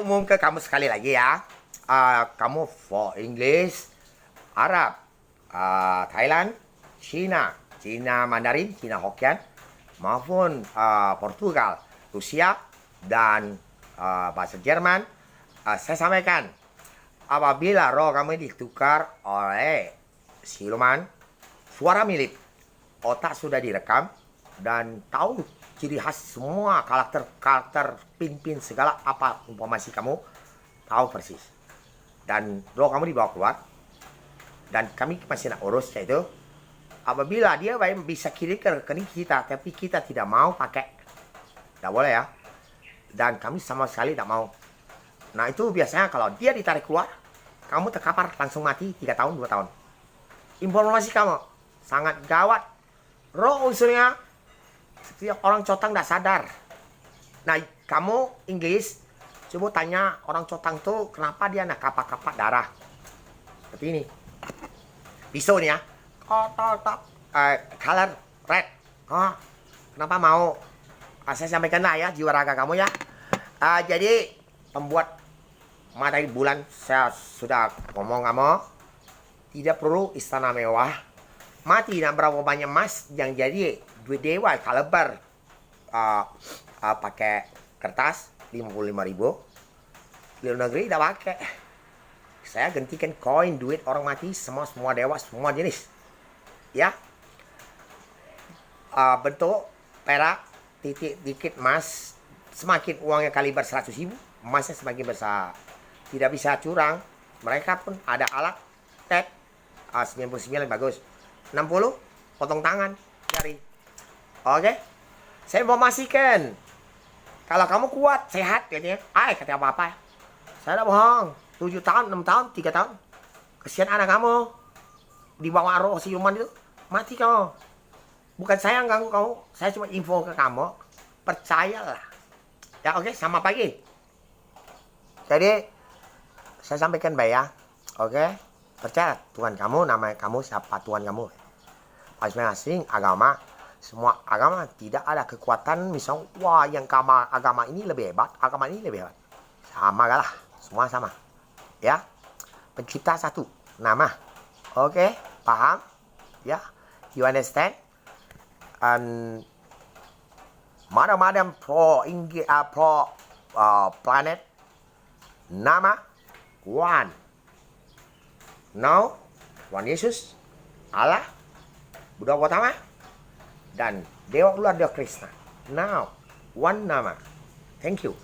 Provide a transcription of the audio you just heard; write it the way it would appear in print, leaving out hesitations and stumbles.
umum ke kamu sekali lagi ya. Kamu for English, Arab, Thailand, Cina, Cina Mandarin, Cina Hokkien, maupun Portugal, Rusia, dan bahasa Jerman. Saya sampaikan, apabila roh kamu ditukar oleh siluman, suara mirip, otak sudah direkam, dan tahu ciri khas semua karakter pin segala apa informasi kamu tahu persis. Dan roh kamu dibawa keluar, dan kami masih nak urus yaitu apabila dia bisa kirim ke rekening kita, tapi kita tidak mau pakai, tidak boleh ya. Dan kami sama sekali tidak mau. Nah itu biasanya kalau dia ditarik keluar, kamu terkapar langsung mati 3 tahun 2 tahun. Informasi kamu sangat gawat. Roh unsurnya setiap orang Cotang tidak sadar. Nah kamu Inggris, coba tanya orang Cotang tuh kenapa dia nak kapak-kapak darah seperti ini. Pisau nih ya, color red. Kenapa mau? Saya sampaikan lah ya jiwa raga kamu ya. Jadi pembuat matahari bulan, saya sudah ngomong kamu, tidak perlu istana mewah. Mati nak berapa banyak emas yang jadi duit dewa kalebar pakai kertas 55.000. Di luar negeri tidak pakai. Saya gantikan koin duit orang mati semua dewa semua jenis. Ya. Bentuk perak titik dikit emas, semakin uangnya kaliber 100.000, emasnya semakin besar. Tidak bisa curang. Mereka pun ada alat tet 99 bagus. 60 potong tangan jari. Oke. Saya informasikan. Kalau kamu kuat, sehat katanya. Kata apa-apa. Saya tidak bohong. 7 tahun, 6 tahun, 3 tahun. Kesian anak kamu. Dibawa roh siluman itu. Mati kamu. Bukan saya yang ganggu kamu. Saya cuma info ke kamu. Percayalah. Ya oke, sama pagi. Jadi, saya sampaikan baik ya. Oke. Percaya Tuhan kamu, nama kamu siapa Tuhan kamu. Masing-masing agama, semua agama tidak ada kekuatan misal wah yang agama ini lebih hebat, agama ini lebih hebat. Sama lah, semua sama. Ya. Pencipta satu, nama. Oke, paham? Ya. You understand? And madam pro planet nama one. Now, Tuhan Yesus, Allah, Buddha Gautama, dan Dewa Ular Dewa Krishna. Now, one nama. Thank you.